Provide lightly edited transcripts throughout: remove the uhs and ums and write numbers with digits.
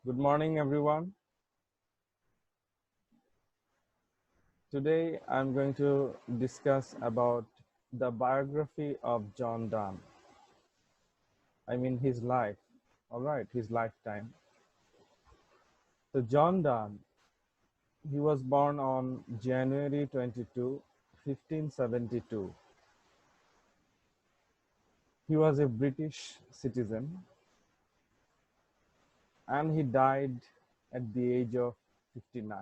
Good morning, everyone. Today, I'm going to discuss about the biography of John Donne. I mean, his life, all right, his lifetime. So John Donne, he was born on January 22, 1572. He was a British citizen and he died at the age of 59.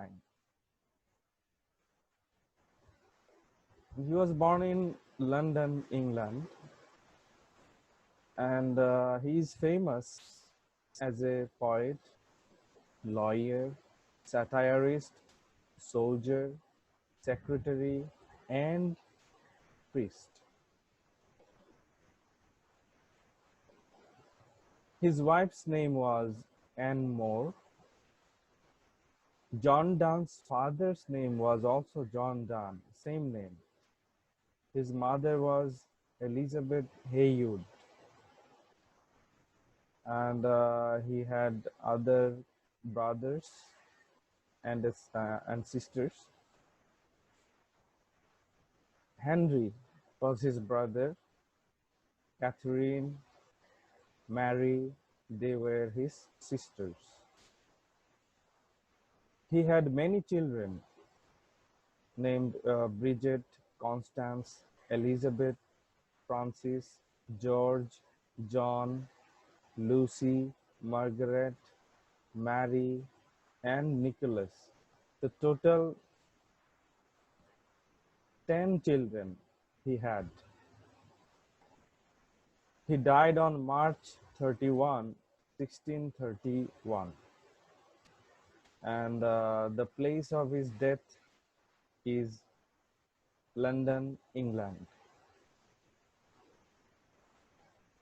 He was born in London, England, and he is famous as a poet, lawyer, satirist, soldier, secretary, and priest. His wife's name was Anne More. John Donne's father's name was also John Donne, same name. His mother was Elizabeth Haywood, and he had other brothers and sisters. Henry was his brother. Catherine, Mary, they were his sisters. He had many children named Bridget, Constance, Elizabeth, Francis, George, John, Lucy, Margaret, Mary, and Nicholas. The total 10 children he had. He died on March 31, 1631. And the place of his death is London, England.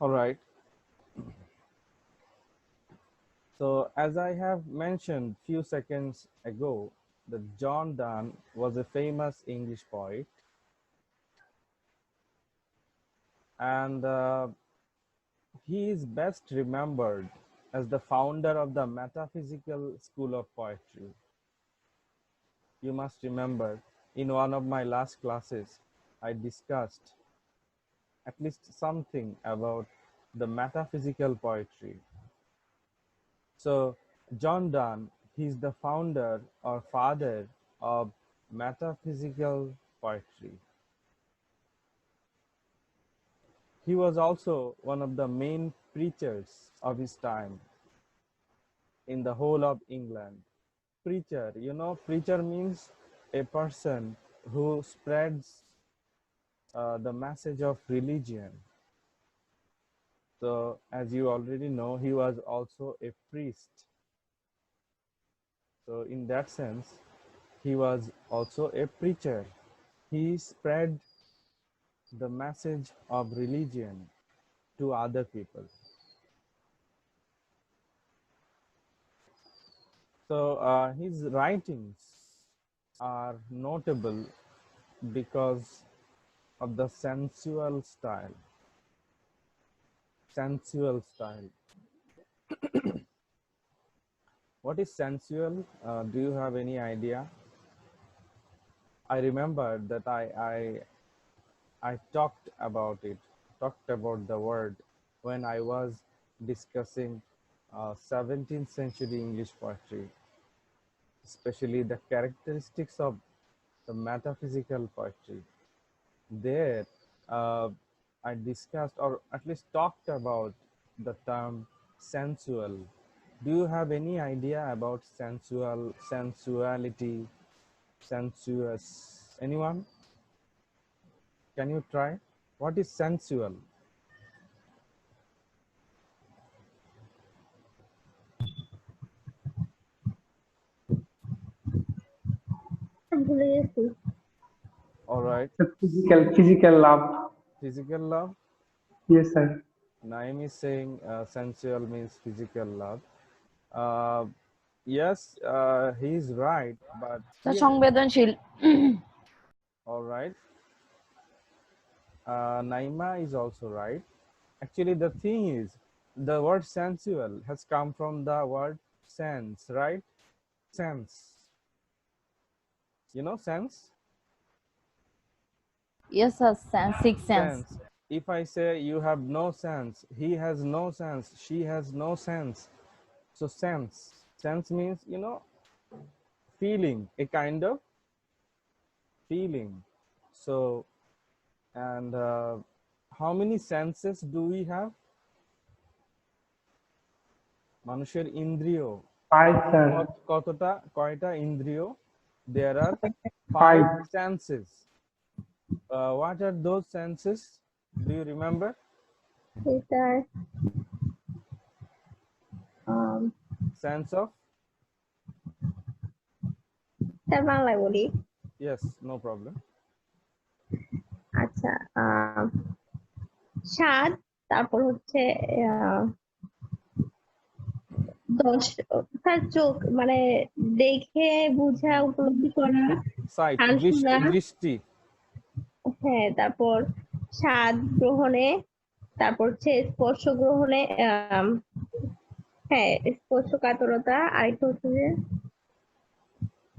All right. So as I have mentioned few seconds ago, that John Donne was a famous English poet, and he is best remembered as the founder of the metaphysical school of poetry. You must remember, in one of my last classes, I discussed at least something about the metaphysical poetry. So John Donne, he's the founder or father of metaphysical poetry. He was also one of the main preachers of his time in the whole of England. Preacher, preacher means a person who spreads the message of religion. So as you already know, he was also a priest. So in that sense, he was also a preacher. He spread the message of religion to other people. So his writings are notable because of the sensual style. Sensual style. What is sensual? Do you have any idea? I remember that I talked about it, talked about the word when I was discussing 17th century English poetry, especially the characteristics of the metaphysical poetry. There, I discussed or at least talked about the term sensual. Do you have any idea about sensual, sensuality, sensuous? Anyone? Can you try? What is sensual? All right. Physical love. Physical love. Yes, sir. Naim is saying sensual means physical love. Uh, yes, he's right, but The here, সংবেদনশীল all right. Naima is also right. Actually, the thing is, the word sensual has come from the word sense, right? Sense. You know sense? Yes, sir. Sixth sense. Sense. If I say you have no sense, he has no sense, she has no sense. So sense. Sense means, feeling, a kind of feeling. So, and how many senses do we have? মানুষের ইন্দ্রিয় Five, sir. কয়টা ইন্দ্রিয়? There are Five. 5 senses. What are those senses? Do you remember? এটার Sense of? তার বাংলায় বলি। Yes, no problem. আচ্ছা, স্বাদ, তারপর হচ্ছে দশ, তার চোখ, মানে দেখে বুঝা, উপলব্ধি করা, Sight, কান শোনা, দৃষ্টি. হ্যাঁ, তারপর স্বাদ গ্রহণে, তারপর হচ্ছে স্পর্শ গ্রহণে, হ্যাঁ স্পর্শকাতরতা, আরেকটা হচ্ছে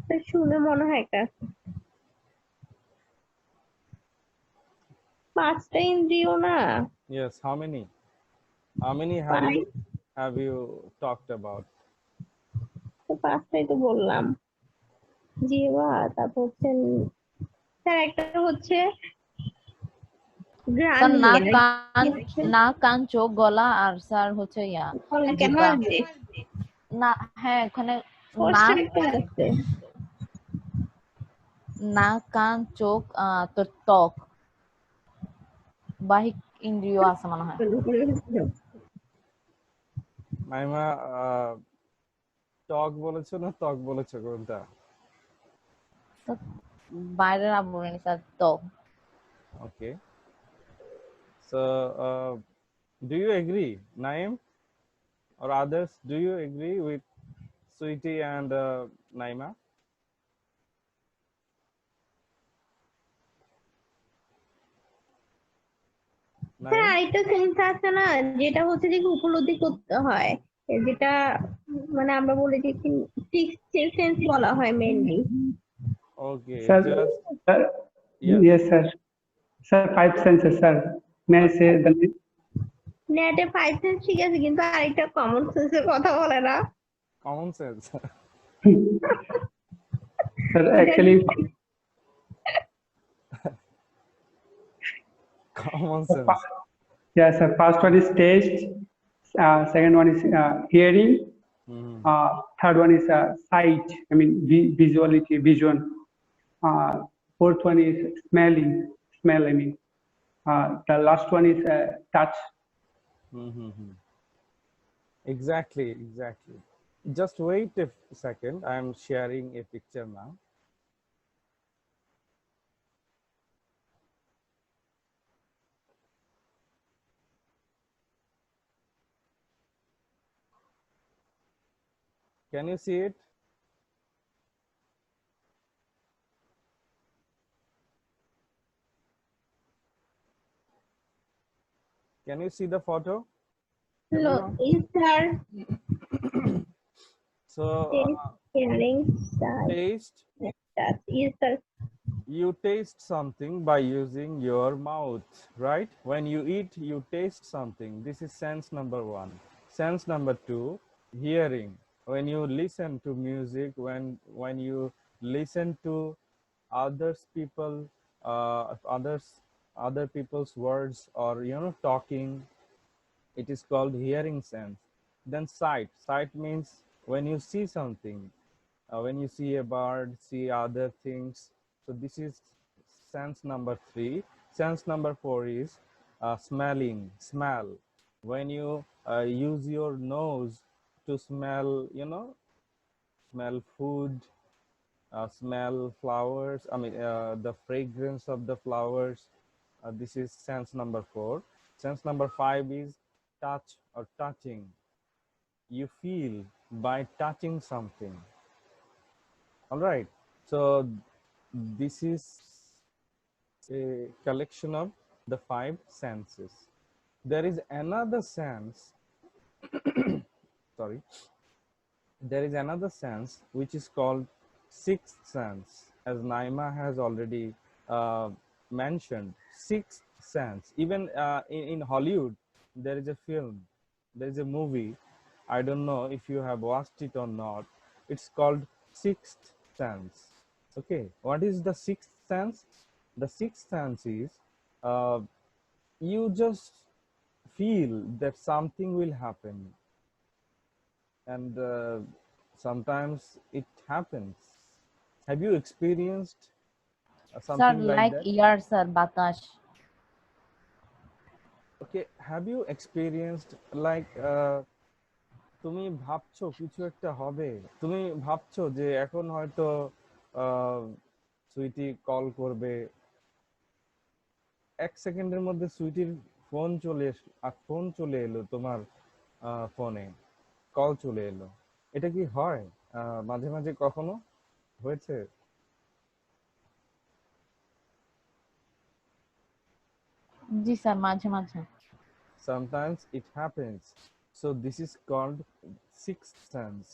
যে শুনে মনে হয় একটা 5টা ইন্দ্রিয় না? Yes, how many? How many have you talked about? তো 5টাই তো বললাম। জিহ্বা, তারপর হচ্ছে স্যার একটা হচ্ছে স্যার ঘ্রাণেন্দ্রিয়। নাক কান চোখ গলা, আর স্যার হচ্ছে কেন জিহ্বা। আসবে? না, হ্যাঁ, ওখানে ষষ্ঠ একটা আছে। নাক কান চোখ, তোর ত্বক, বাহিক ইন্দ্রিয় আছে মনে হয়। মাইমা, টক বলেছো না ত্বক বলেছো, কোনটা? বাইরের আবরণী স্যার, ত্বক। Okay. So, do you agree, Naim or others? Do you agree with Sweetie and Naima? Sir Naim? আরেকটা সেন্স আছে না, যেটা হচ্ছে যে উপলব্ধি করতে হয়, যেটা মানে আমরা বলি যে সিক্স সেন্স বলা হয় mainly. Okay, Sir, just sir, yes. yes, sir. Sir, five senses, sir. May I say the name? নেটে 5 সেন্স ঠিক আছে, কিন্তু আরেকটা কমন সেন্সের কথা বলে না। Common sense. Sir, actually, Common sense. yes, sir. First one is taste. Second one is hearing. Mhm. Third one is sight. I mean, visuality, vision. Fourth one is smelling. Smell. I mean, the last one is touch. Mhm. Exactly, exactly. Just wait a second. I'm sharing a picture now. Can you see it? Can you see the photo? Everyone? Sir So, hearing, taste. Touch, yes sir. You taste something by using your mouth, right? When you eat, you taste something. This is sense number 1. Sense number 2, hearing. When you listen to music, when you listen to others people, other people's words, or talking, it is called hearing sense. Then sight means when you see something, when you see a bird, see other things. So this is sense number 3. Sense number 4 is smelling, smell. When you use your nose to smell, smell food, smell flowers, the fragrance of the flowers. This is sense number 4. Sense number 5 is touch or touching. You feel by touching something. All right. So this is a collection of the 5 senses. There is another sense, sorry. there is another sense which is called sixth sense, as Naima has already uh, mentioned. Sixth sense. Even in Hollywood, there is a film, there is a movie. I don't know if you have watched it or not. It's called Sixth Sense. Okay, what is the sixth sense? The sixth sense is uh, you just feel that something will happen, and sometimes it happens. Have you experienced Sir, something like like that? ear, sir, Batash. Okay, have you experienced like তুমি ভাবছো কিছু একটা হবে, তুমি ভাবছো যে এখন হয়তো সুইটি কল করবে, এক সেকেন্ডের মধ্যে সুইটির ফোন চলে এলো তোমার ফোনে, কল চলে এলো। এটা কি হয় মাঝে মাঝে কখনো হয়েছে? জি স্যার, মাঝে মাঝে। Sometimes it happens. So this is called sixth sense.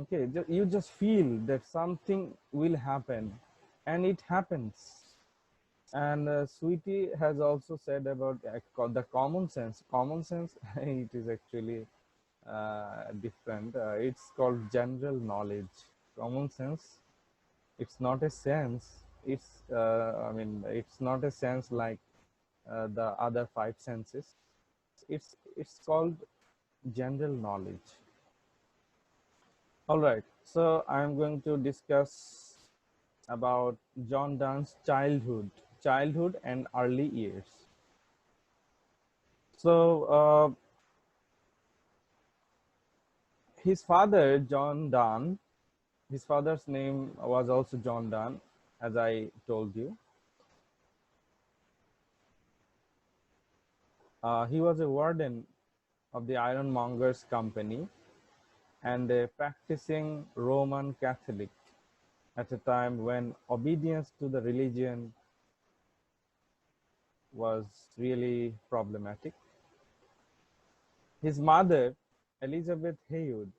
Okay, you just feel that something will happen, and it happens. And Sweetie has also said about the common sense. Common sense, it is actually different. It's called general knowledge. Common sense, it's not a sense. It's I mean, it's not a sense like the other five senses. It's called general knowledge. All right, so I'm going to discuss about John Donne's childhood and early years. So his father, John Donne, his father's name was also John Donne, as I told you. He was a warden of the ironmonger's company and a practicing Roman Catholic at a time when obedience to the religion was really problematic. His mother, Elizabeth Haywood,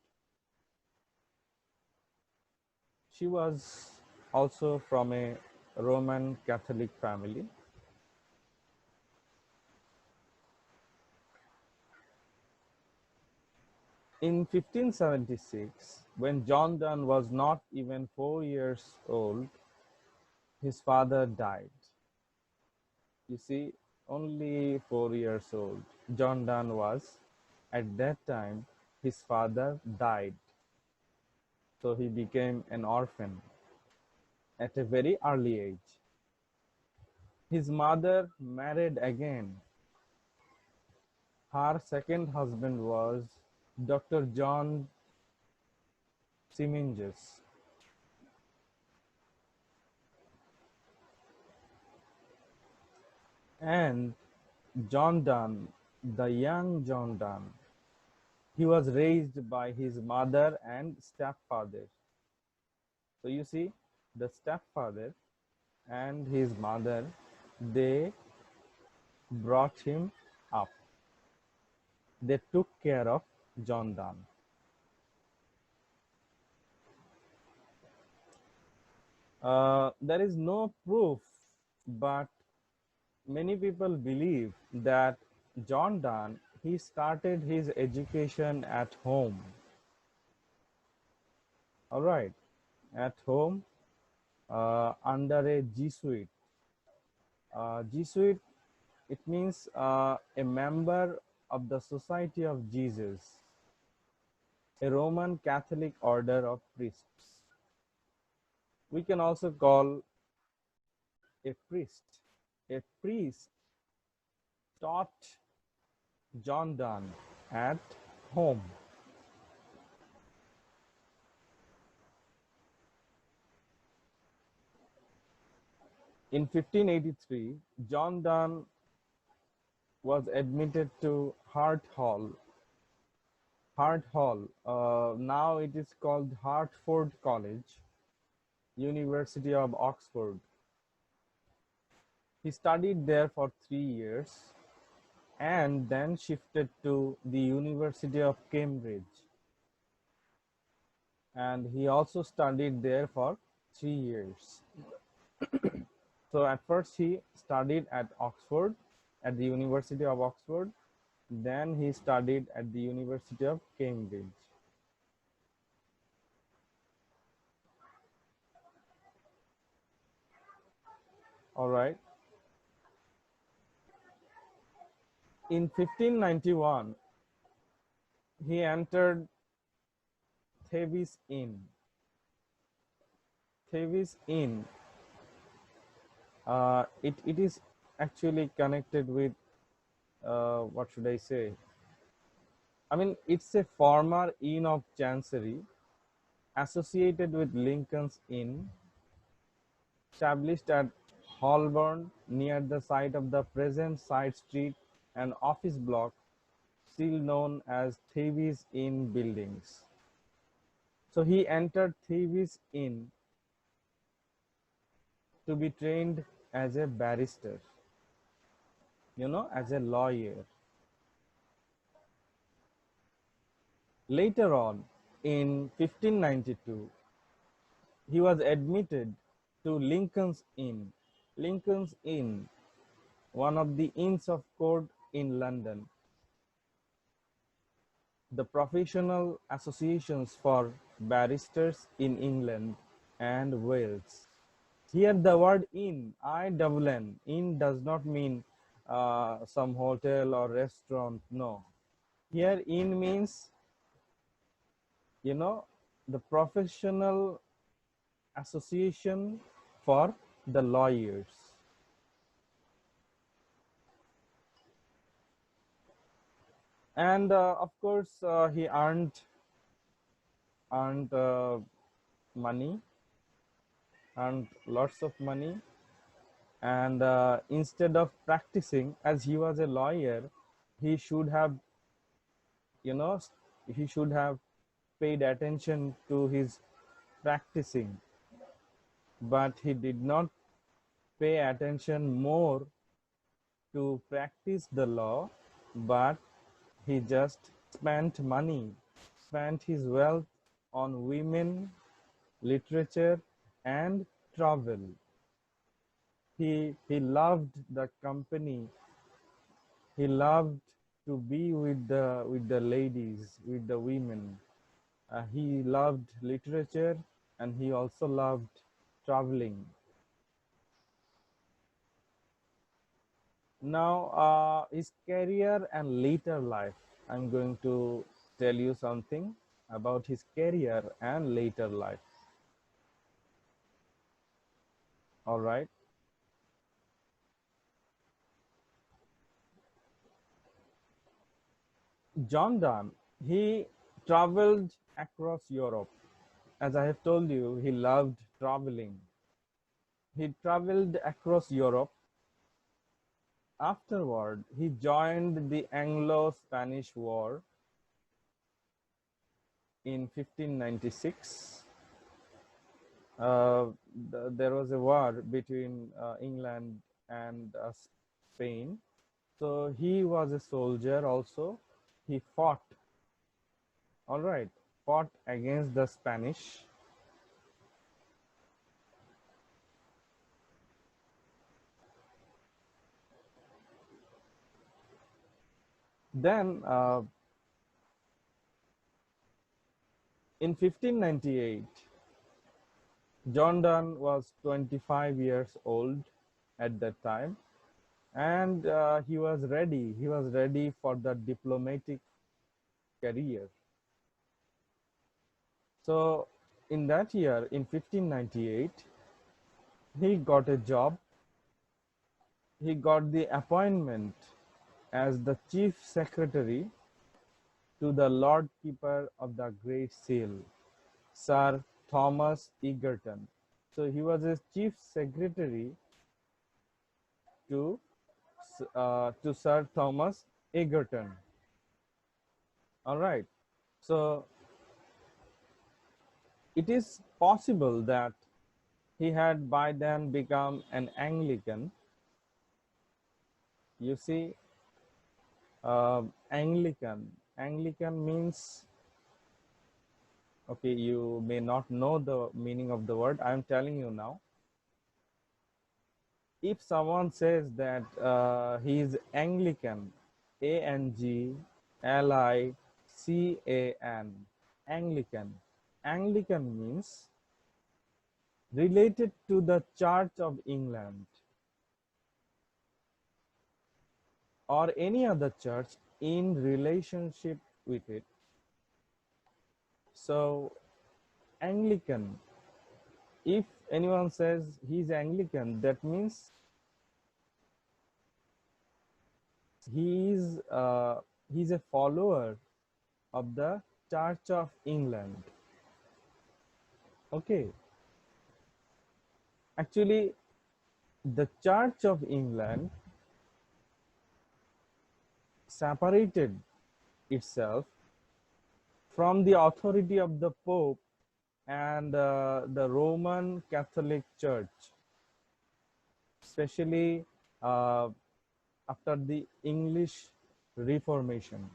she was also from a Roman Catholic family. In 1576, when John Donne was not even 4 years old, his father died. You see, only 4 years old. John Donne was. At that time, his father died. So he became an orphan at a very early age. His mother married again. Her second husband was Dr. John Simmons. And John Donne, the young John Donne, he was raised by his mother and stepfather. So you see, the stepfather and his mother, they brought him up. They took care of John Donne. There is no proof, but many people believe that John Donne, he started his education at home. All right, at home under a Jesuit. Jesuit, it means a member of the Society of Jesus, a Roman Catholic order of priests. We can also call a priest. A priest taught John Donne at home. In 1583, John Donne was admitted to Hart Hall. Hart Hall, now it is called Hertford College, University of Oxford. He studied there for 3 years and then shifted to the University of Cambridge. and he also studied there for 3 years. So at first he studied at Oxford, at the University of Oxford. Then he studied at the University of Cambridge. All right. In 1591, he entered Thebes Inn. Thebes Inn, it is actually connected with, what should I say? I mean, it's a former inn of Chancery associated with Lincoln's Inn, established at Holborn near the site of the present side street and office block, still known as Thebes Inn buildings. So he entered Thebes Inn to be trained as a barrister, as a lawyer. Later on, in 1592, he was admitted to Lincoln's Inn. Lincoln's Inn, one of the Inns of Court in London. The professional associations for barristers in England and Wales. Here the word inn, I-double-N, inn does not mean some hotel or restaurant, no. Here inn means, the professional association for the lawyers. And of course, he earned money, earned lots of money. And instead of practicing, as he was a lawyer, he should have, he should have paid attention to his practicing. But he did not pay attention more to practice the law, but he just spent money, spent his wealth on women, literature, and travel. He loved the company. He loved to be with the ladies, with the women. He loved literature, and he also loved traveling. Now, his career and later life. I'm going to tell you something about his career and later life. All right. John Donne, he traveled across Europe. As I have told you, he loved traveling. He traveled across Europe. Afterward, he joined the Anglo-Spanish War in 1596. There was a war between England and Spain. So he was a soldier also. He fought, all right, fought against the Spanish. Then in 1598, John Donne was 25 years old at that time, and he was ready. He was ready for the diplomatic career. So in that year, in 1598, he got a job. He got the appointment as the chief secretary to the Lord Keeper of the Great Seal, Sir Thomas Egerton. So he was a chief secretary to Sir Thomas Egerton. All right. So it is possible that he had by then become an Anglican. You see, Anglican means Okay, you may not know the meaning of the word. I am telling you now. If someone says that he is Anglican, Anglican, Anglican. Anglican means related to the Church of England or any other church in relationship with it. So Anglican, if anyone says he's Anglican, that means he is he's a follower of the Church of England. Okay, actually the Church of England separated itself from the authority of the Pope and the Roman Catholic Church, especially after the English Reformation.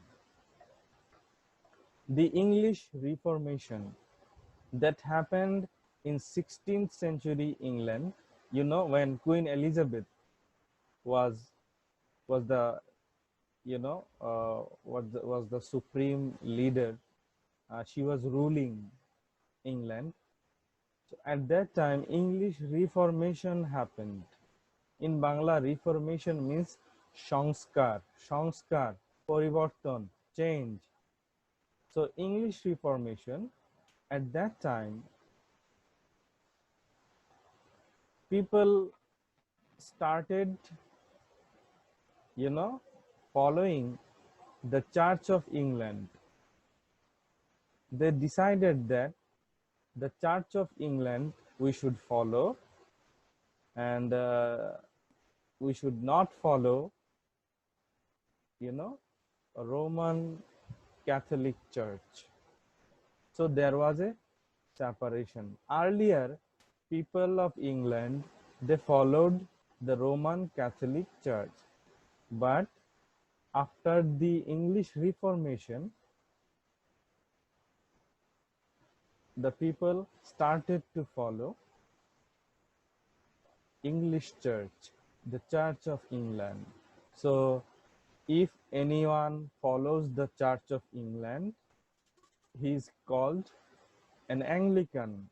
The English Reformation that happened in 16th century England, you know, when Queen Elizabeth was the was the supreme leader. She was ruling England. So at that time, English Reformation happened. In Bangla, Reformation means সংস্কার, পরিবর্তন, change. So English Reformation, at that time, people started, following the Church of England. They decided that the Church of England we should follow, and we should not follow, a Roman Catholic Church. So there was a separation. Earlier, people of England, they followed the Roman Catholic Church, but after the English Reformation, the people started to follow English Church, the Church of England. So if anyone follows the Church of England, he is called an Anglican.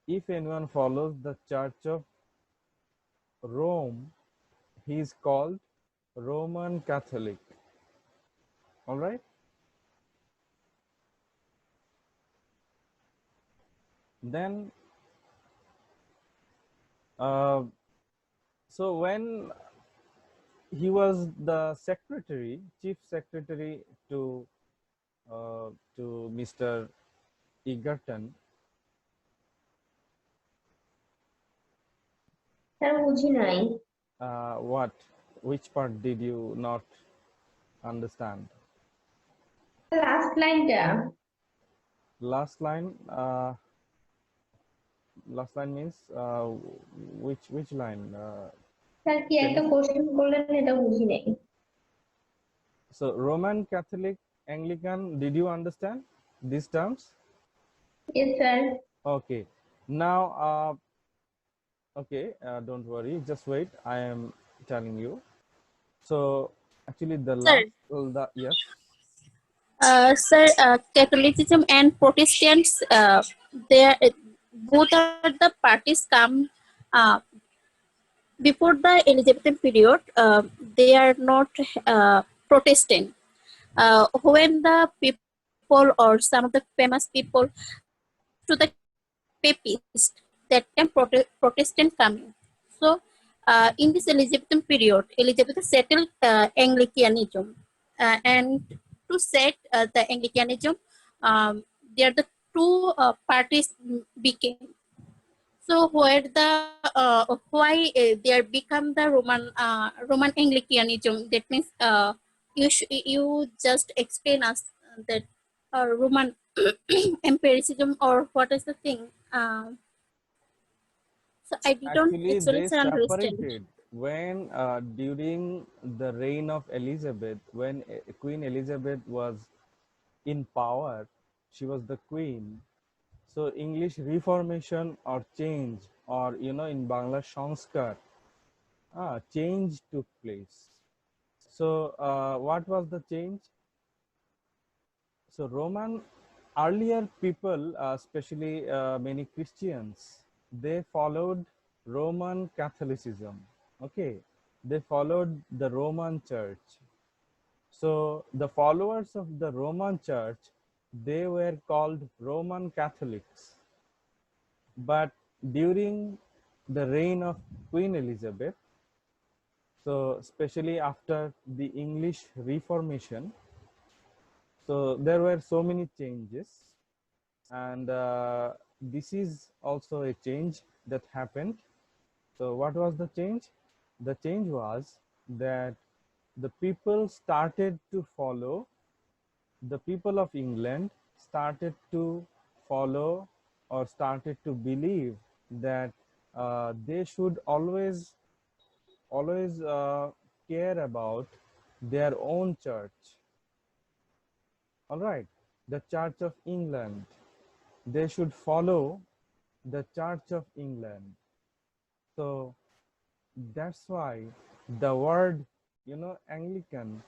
If anyone follows the Church of Rome, he is called Roman Catholic. All right. Then so when he was the chief secretary to Mr. Egerton, sir বুঝি নাই which part did you not understand? Last লাইনটা Last line means which line? Sir কি একটা question করলেন এটা বুঝি নাই So Roman Catholic, Anglican, did you understand these terms? Yes sir. Okay, now okay, don't worry, just wait, I am telling you. So actually the Sir. yes. Sir, Catholicism and Protestants, they are, both are the parties come before the Elizabethan period. They are not Protestant. When the people or some of the famous people to the papist, that time Protestant coming. So in this Elizabethan period, Elizabeth settled Anglicanism, and to set the Anglicanism, there the two parties became. So where the why there become the Roman Anglicanism? That means you just explain us that Roman empiricism, or what is the thing? So I didn't Actually actually they understand. separated when during the reign of Elizabeth, when Queen Elizabeth was in power. She was the queen. So English Reformation or change, or in Bangla Sanskar, change took place. So what was the change? So Roman earlier people, especially many Christians, they followed Roman Catholicism. Okay, they followed the Roman Church. So the followers of the Roman Church, they were called Roman Catholics. But during the reign of Queen Elizabeth, so especially after the English Reformation, so there were so many changes, and this is also a change that happened. So what was the change? The change was that the people started to follow, the people of England started to follow or started to believe that they should always care about their own church. All right, the Church of England. They should follow the Church of England. So that's why the word, Anglican,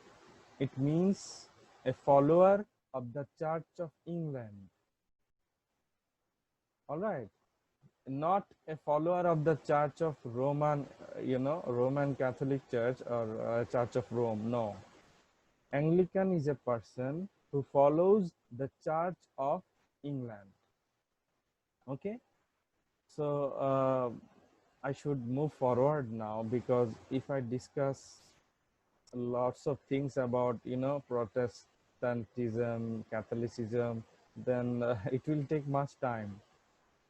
it means a follower of the Church of England. All right, not a follower of the Church of Roman, Roman Catholic Church or Church of Rome. No, Anglican is a person who follows the Church of England. Okay, so I should move forward now, because if I discuss lots of things about Protestantism, Catholicism, then it will take much time.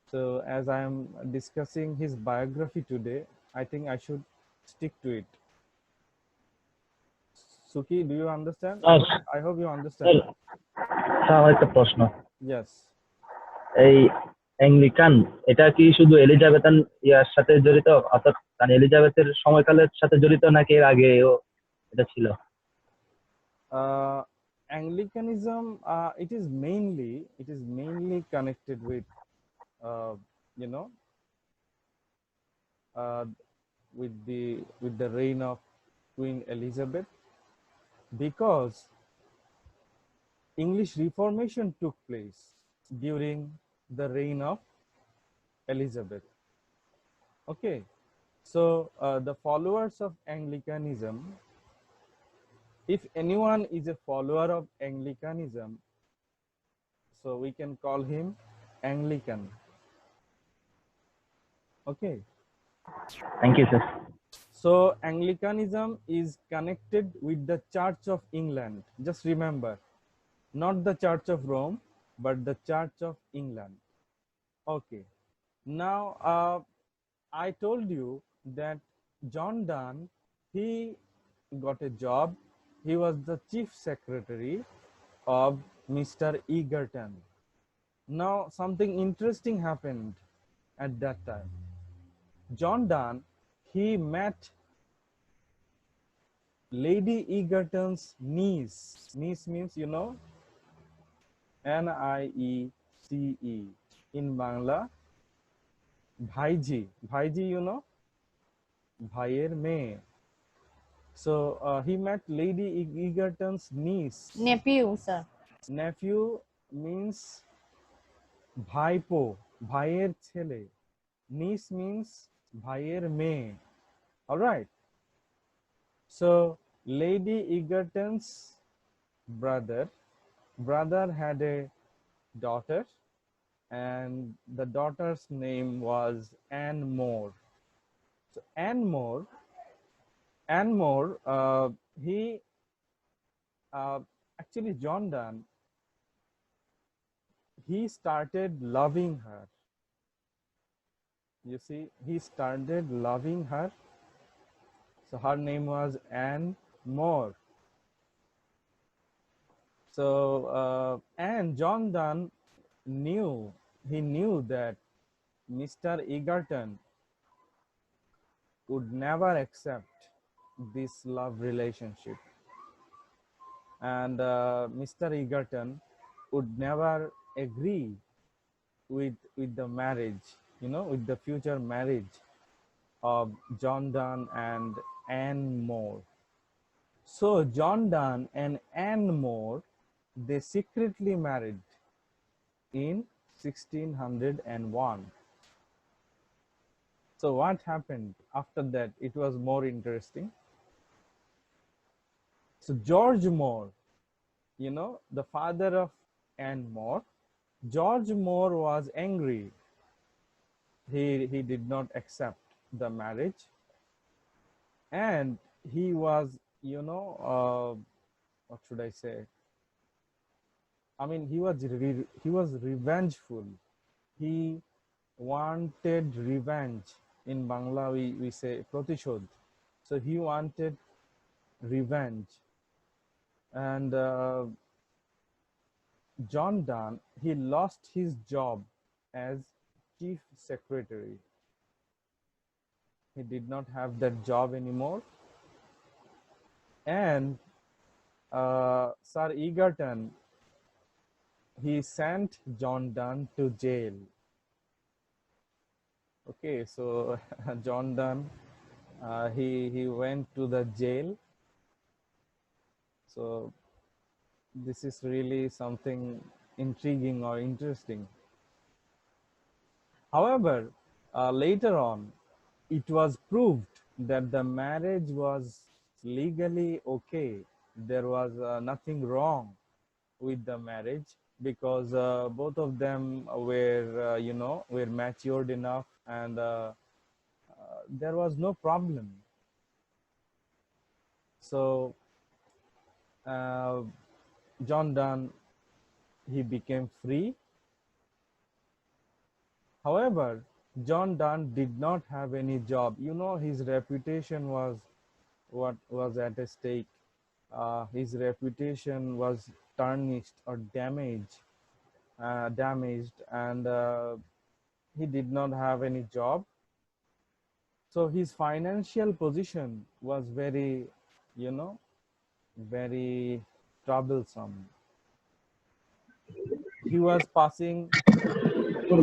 So as I am discussing his biography today, I think I should stick to it. Suki, do you understand? Sir I hope you sir understand. Sir আমার একটা প্রশ্ন, Yes. এই Anglican এটা কি শুধু Elizabethan ইয়ার সাথে জড়িত, অর্থাৎ মানে এলিজাবেথের সময়কালের সাথে জড়িত, নাকি এর আগেও এটা ছিল? Anglicanism, it is mainly connected with uh, you know uh, with the reign of Queen Elizabeth, because English Reformation took place during the reign of Elizabeth. Okay, so the followers of Anglicanism, if anyone is a follower of Anglicanism, so we can call him Anglican. Okay, thank you sir. so Anglicanism is connected with the Church of England. Just remember, not the Church of Rome, but the Church of England. Okay, now I told you that John Donne, he got a job. He was the chief secretary of Mr. Egerton. Now something interesting happened at that time. John Donne, he met Lady Egerton's niece. Niece means, Niece. In Bangla, Bhaiji. Bhaiji, Bhayer May. So he met Lady Egerton's niece. Nephew, sir. Nephew means Bhaipo, Bhayer Chele. Niece means Bhayer May. All right. So Lady Egerton's brother had a daughter, and the daughter's name was Anne More. So Anne More, he actually John Donne, he started loving her. You see, he started loving her. So her name was Anne More. So and John Donne knew that Mr. Egerton would never accept this love relationship, and Mr. Egerton, would never agree with the marriage, with the future marriage of John Donne and Anne More. So John Donne and Anne More, they secretly married in 1601. So what happened after that? It was more interesting. So George More, the father of Anne More, George More was angry. He did not accept the marriage, and he was, what should I say? I mean, he was revengeful. He wanted revenge. In Bangla, we say protishod. So he wanted revenge, and John Donne, he lost his job as chief secretary. He did not have that job anymore, and Sir Egerton, he sent John Donne to jail. Okay, so John Donne, he went to the jail. So this is really something intriguing or interesting. However, later on, it was proved that the marriage was legally okay. There was nothing wrong with the marriage, because both of them were, were matured enough, and there was no problem. So John Donne, he became free. However, John Donne did not have any job. His reputation was what was at stake. His reputation was tarnished or damaged, and he did not have any job. So his financial position was very, very troublesome. He was passing. Hello,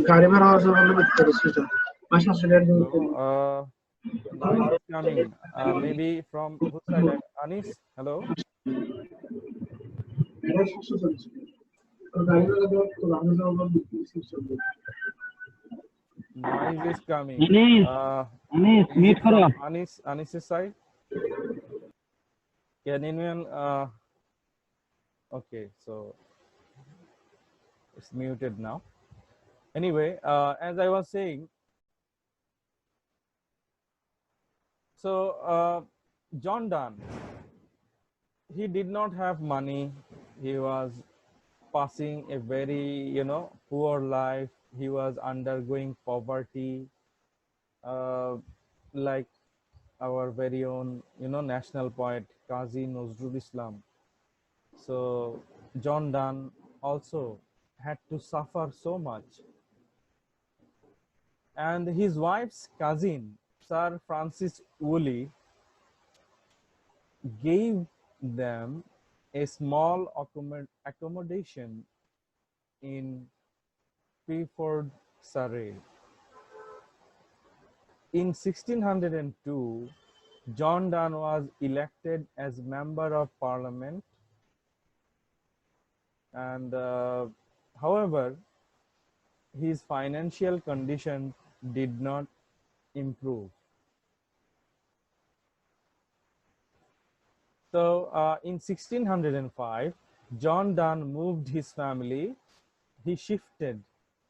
noise is coming. Maybe from whose side? Anis, hello. Noise is coming. Anis, Is mute it from করো। Anis's side? Can anyone? Okay, so it's muted now. Anyway, as I was saying, so John Donne, he did not have money. He was passing a very, poor life. He was undergoing poverty, like our very own, national poet Qazi Nazrul Islam. So John Donne also had to suffer so much. And his wife's cousin, Sir Francis Woolley, gave them a small accommodation in Peaford, Surrey. In 1602, John Donne was elected as Member of Parliament, and however, his financial condition did not improve. So in 1605, John Donne moved his family. He shifted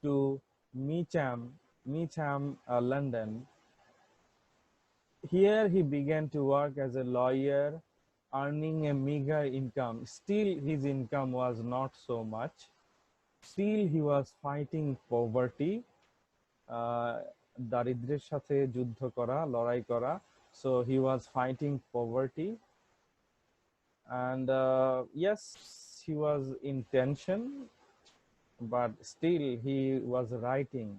to Meacham, London. Here he began to work as a lawyer, earning a meager income. Still, his income was not so much. Still, he was fighting poverty. দারিদ্র্যের সাথে যুদ্ধ করা, লড়াই করা. So he was fighting poverty, and yes, he was in tension, but still he was writing.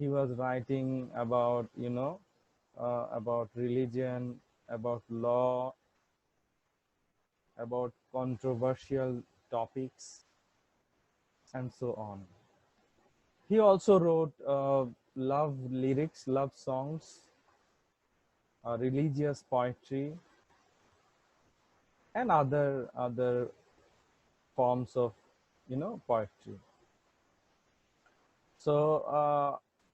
He was writing about, about religion, about law, about controversial topics. and so on. He also wrote love lyrics, love songs, religious poetry, and other forms of poetry. So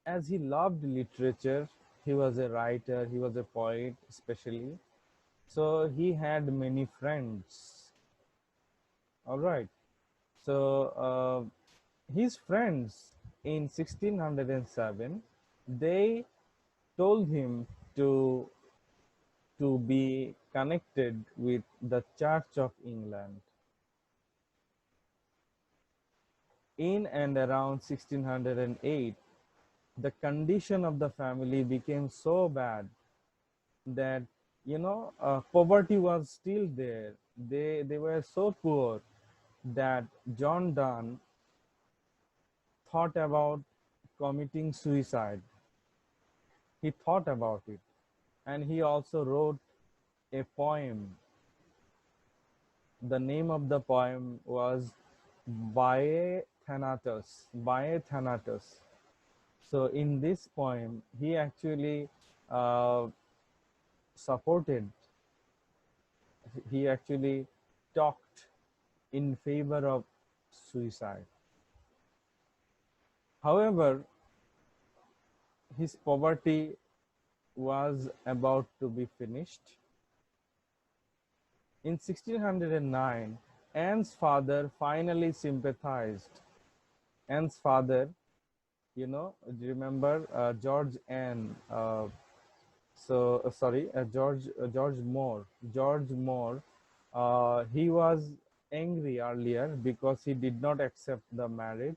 as he loved literature, he was a writer, he was a poet especially. So he had many friends. All right. So his friends in 1607, they told him to be connected with the Church of England. In and around 1608, the condition of the family became so bad that poverty was still there. They were so poor that John Donne thought about committing suicide. He thought about it, and he also wrote a poem. The name of the poem was Bae Thanatos. Bae Thanatos. So in this poem, he actually uh, supported, he actually talked in favor of suicide. However, his poverty was about to be finished. In 1609, Anne's father finally sympathized. Anne's father, do you remember George Anne? George Moore. George Moore, he was angry earlier because he did not accept the marriage.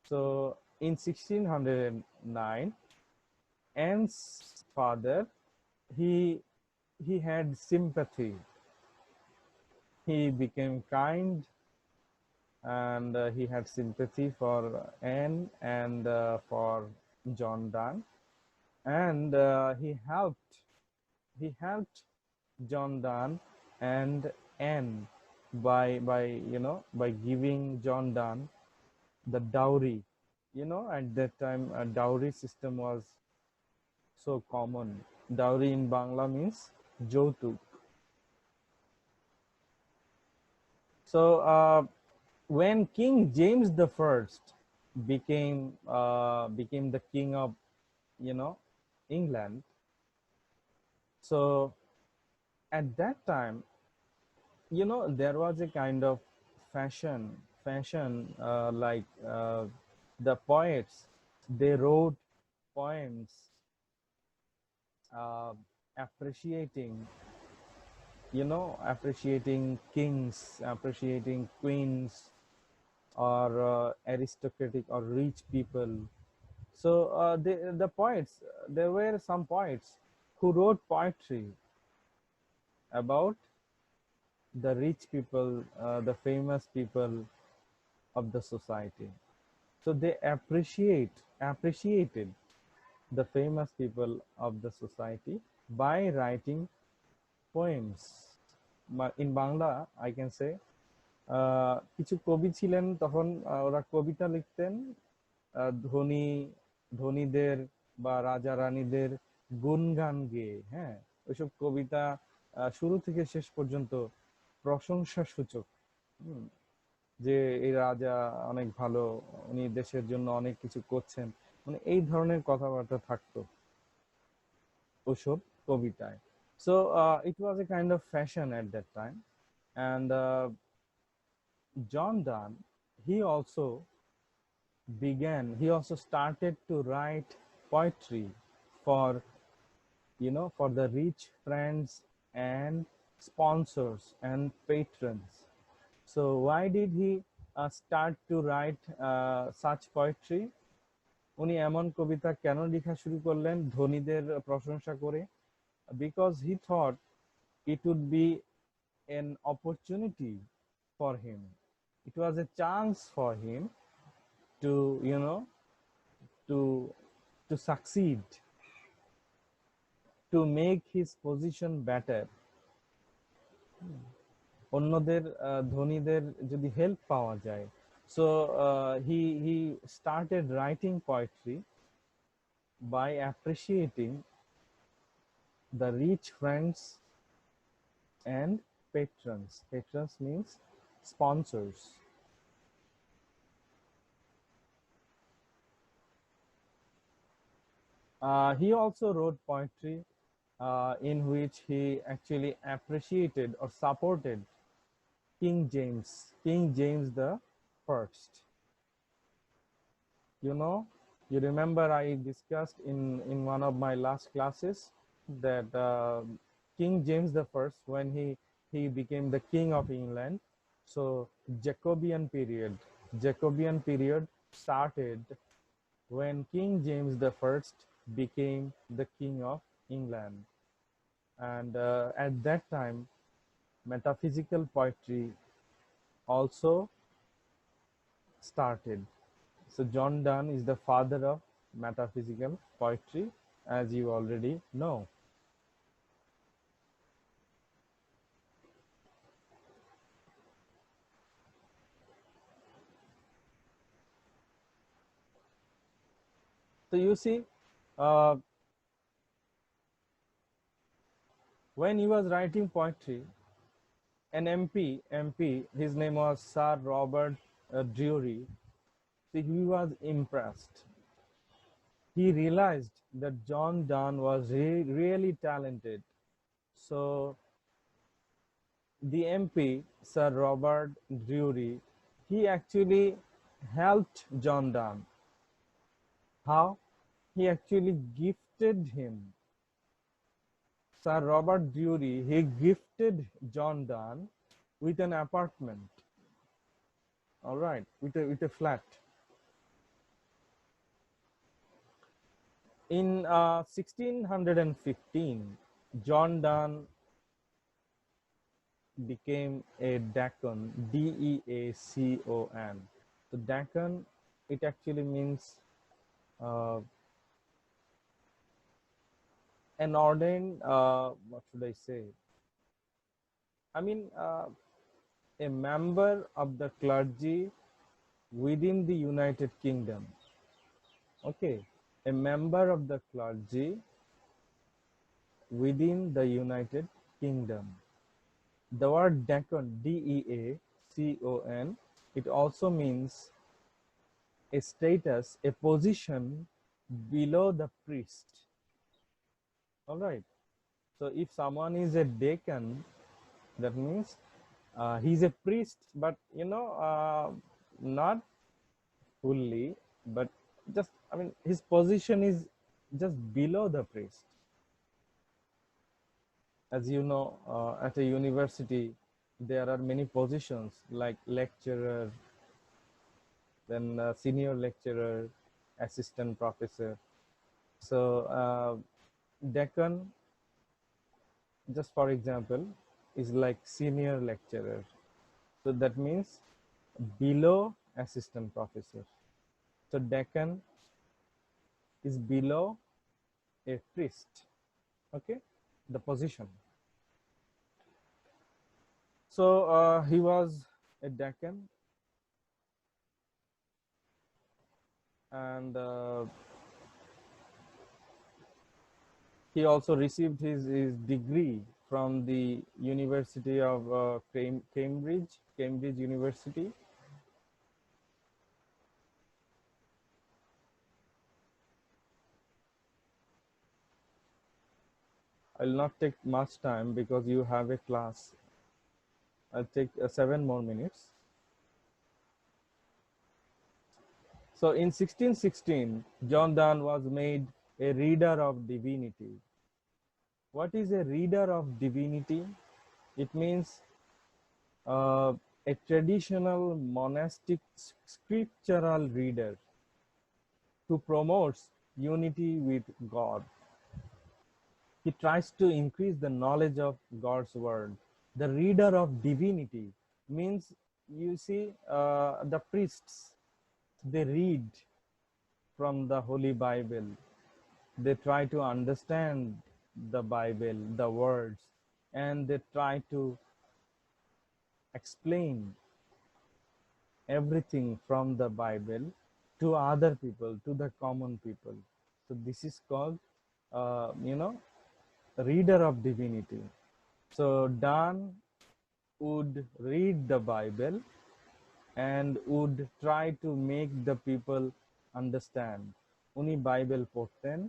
So in 1609, Anne's father, he had sympathy. He became kind, and he had sympathy for Anne and for John Donne, and he helped John Donne and Anne by giving John Donne the dowry. At that time, a dowry system was so common. Dowry in Bangla means যৌতুক. So when King James the First became the king of England, so at that time, there was a kind of fashion like the poets, they wrote poems uh, appreciating appreciating kings, appreciating queens, or aristocratic or rich people. So the poets, there were some poets who wrote poetry about the rich people, the famous people of the society. So they appreciated the famous people of the society by writing poems. In Bangla, I can say, কিছু কবি ছিলেন তখন, ওরা কবিতা লিখতেন ধনীদের বা রাজা রানীদের গুণগান গেয়ে। হ্যাঁ, ওইসব কবিতা শুরু থেকে শেষ পর্যন্ত প্রশংসা সূচক, যে এই রাজা অনেক ভালো, উনি দেশের জন্য অনেক কিছু করছেন, মানে এই ধরনের কথাবার্তা থাকতো ওইসব কবিতায়। So it was a kind of fashion at that time, and John Donne, he also started to write poetry for for the rich friends and sponsors and patrons. So why did he start to write such poetry? উনি এমন কবিতা কেন লেখা শুরু করলেন ধনীদের প্রশংসা করে? Because he thought it would be an opportunity for him. It was a chance for him to to succeed, to make his position better. অন্যদের ধনীদের যদি হেল্প পাওয়া যায়, So he started writing poetry by appreciating the rich friends and patrons. Patrons means sponsors. He also wrote poetry in which he actually appreciated or supported King James the First. You know, you remember I discussed in one of my last classes that King James the First, when he became the King of England, so Jacobian period started when King James the First became the King of England, and at that time, metaphysical poetry also started. So John Donne is the father of metaphysical poetry, as you already know. So you see, uh, when he was writing poetry, an MP, his name was Sir Robert Drury, so he was impressed. He realized that John Donne was really talented. So the MP, Sir Robert Drury, he actually helped John Donne. How? He actually gifted him. Sir Robert Drury, he gifted John Donne with an apartment. All right, with a flat. In 1615, John Donne became a deacon, Deacon. So deacon, it actually means uh, an ordained, what should I say? I mean, a member of the clergy within the United Kingdom. Okay, a member of the clergy within the United Kingdom. The word deacon, Deacon, it also means a status, a position below the priest. All right. So if someone is a deacon, that means he's a priest, but not fully, but just, I mean, his position is just below the priest. As you know, at a university, there are many positions like lecturer, then senior lecturer, assistant professor. So deacon, just for example, is like senior lecturer. So that means below assistant professor. So deacon is below a priest. Okay, the position. So he was a deacon, and he also received his degree from the University of Cambridge University. I'll not take much time because you have a class. I'll take 7 more minutes. So in 1616, John Donne was made a reader of divinity. What is a reader of divinity? It means a traditional monastic scriptural reader who promotes unity with God. He tries to increase the knowledge of God's word. The reader of divinity means, you see, the priests, they read from the Holy Bible. They try to understand the Bible, the words, and they try to explain everything from the Bible to other people, to the common people. So this is called, reader of divinity. So Donne would read the Bible and would try to make the people understand. উনি Bible পড়তেন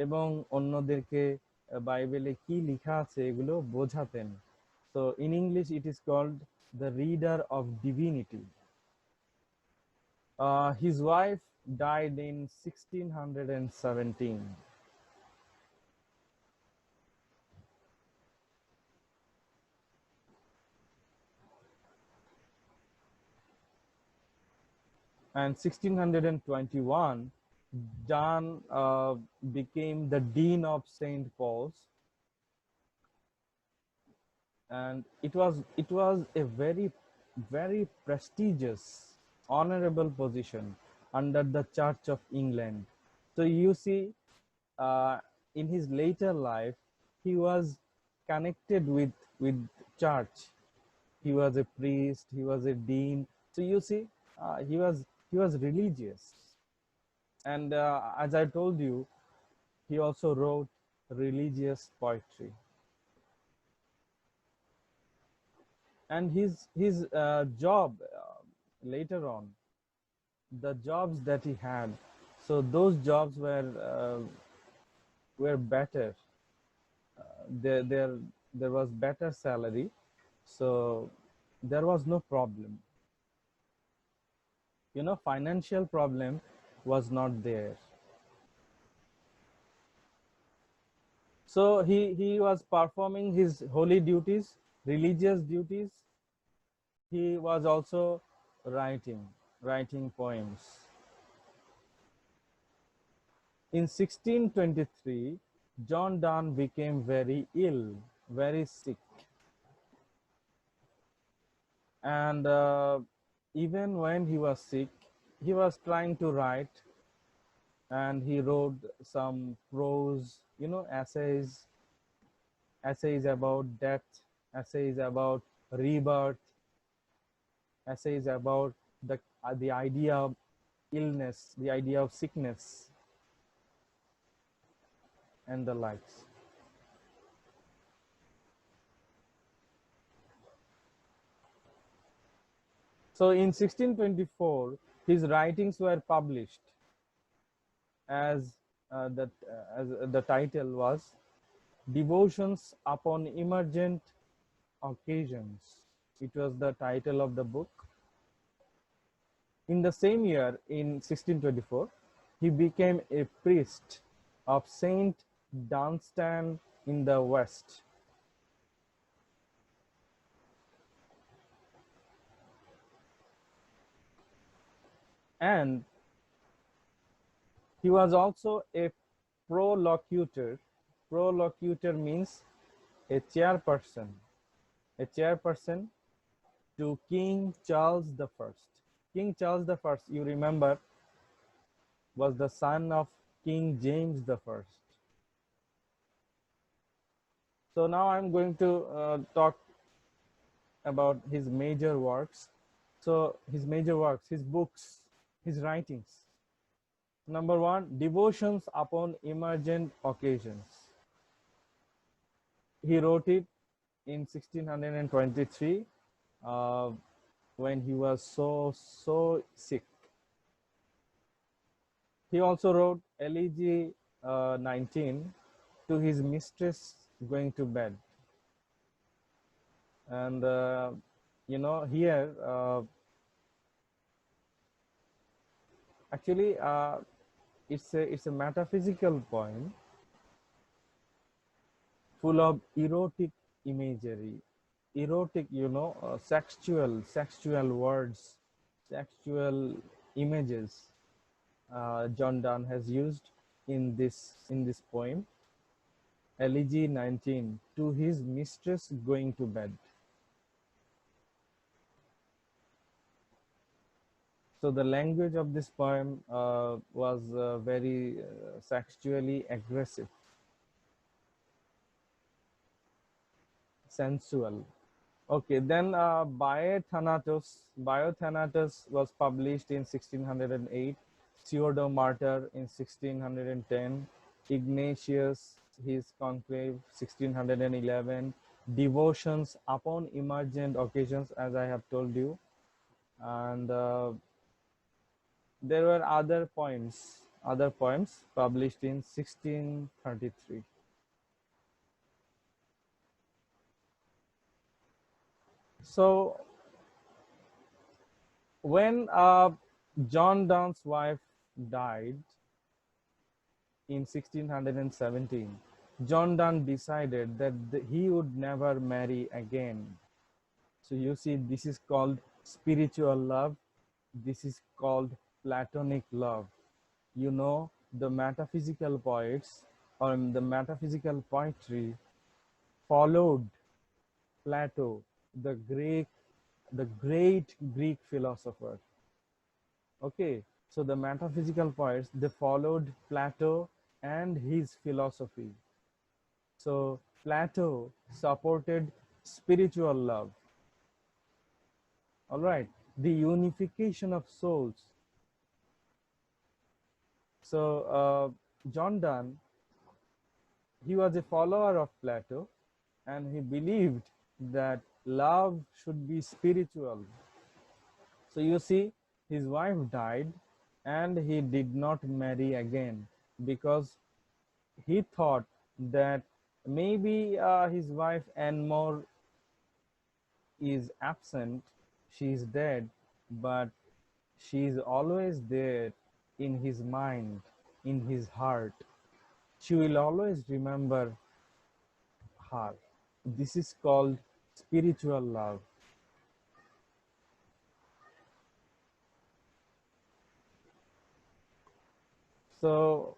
এবং অন্যদেরকে বাইবেলে কি লেখা আছে এগুলো বোঝাতেন। So in English it is called the reader of divinity. His wife died in 1617. And 1621, John became the Dean of St. Paul's, and it was a very prestigious, honorable position under the Church of England. So you see, in his later life, he was connected with church. He was a priest. He was a dean. So you see, he was religious, and as I told you, he also wrote religious poetry. And his job later on, the jobs that he had, so those jobs were better. There was better salary, so there was no problem. Financial problem was not there. So he was performing his holy duties, religious duties. He was also writing poems. In 1623, John Donne became very ill, very sick. And even when he was sick, he was trying to write, and he wrote some prose, essays about death, essays about rebirth, essays about the idea of illness, the idea of sickness, and the likes. So in 1624, his writings were published as the title was Devotions upon Emergent Occasions. It was the title of the book. In the same year, in 1624, he became a priest of Saint Dunstan in the West. And he was also a prolocutor. Prolocutor means a chairperson to King Charles I. King Charles I, you remember, was the son of King James I. So now I'm going to talk about his major works. So his major works, his books, his writings. Number one, Devotions upon Emergent Occasions. He wrote it in 1623 when he was so sick. He also wrote Elegy 19 to his mistress going to bed. And here actually it's a metaphysical poem full of erotic imagery, erotic, sexual words, sexual images. John Donne has used in this poem, Elegy 19, to his mistress going to bed. So the language of this poem was very sexually aggressive, sensual. Okay, then Biothanatos was published in 1608, Pseudo Martyr in 1610, Ignatius, his conclave 1611, Devotions upon Emergent Occasions, as I have told you, and there were other poems published in 1633. So when John Donne's wife died in 1617, John Donne decided that he would never marry again. So you see, this is called spiritual love. This is called platonic love. You know, the metaphysical poets or the metaphysical poetry followed Plato, the great Greek philosopher. Okay, so the metaphysical poets, they followed Plato and his philosophy. So Plato supported spiritual love. All right, the unification of souls. So John Donne, he was a follower of Plato, and he believed that love should be spiritual. So you see, his wife died and he did not marry again because he thought that maybe his wife Anne is absent, she is dead, but she is always there in his mind, in his heart. She will always remember her. This is called spiritual love. So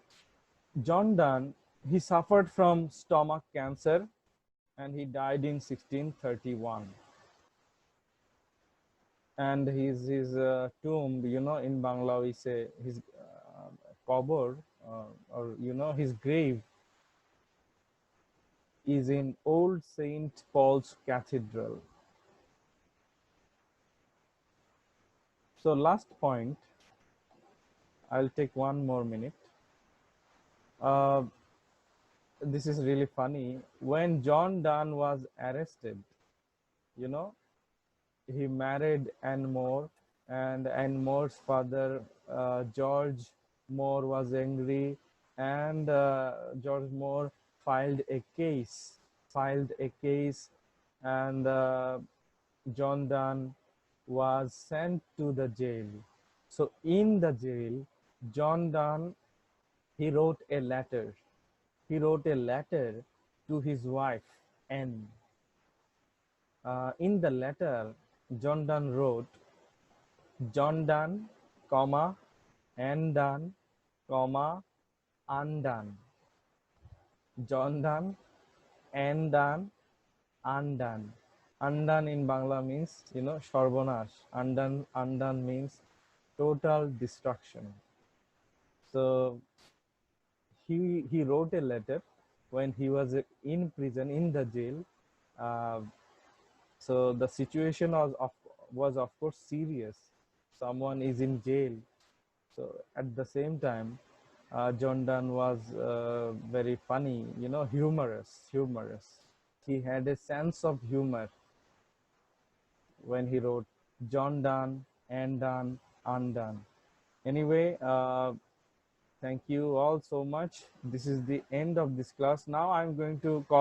John Donne, he suffered from stomach cancer and he died in 1631. And his tomb, you know, in Bangla we say his qabr, or you know, his grave is in Old St. Paul's Cathedral. So last point, I'll take one more minute. Uh, this is really funny. When John Donne was arrested, you know, he married Anne More, and Anne More's father, George Moore, was angry, and George Moore filed a case, and John Donne was sent to the jail. So in the jail, John Donne, he wrote a letter. He wrote a letter to his wife, Anne. In the letter, John Donne wrote, John Donne, comma, Anne Donne, comma, undone. John Donne, Anne Donne, undone. Undone in Bangla means, you know, Sharbonash. Undone means total destruction. So he wrote a letter when he was in prison, in the jail. So the situation was of course serious. Someone is in jail. So at the same time, John Donne was very funny, you know, humorous. He had a sense of humor when he wrote John Donne, Anne Donne, undone. Anyway, thank you all so much. This is the end of this class. Now I'm going to call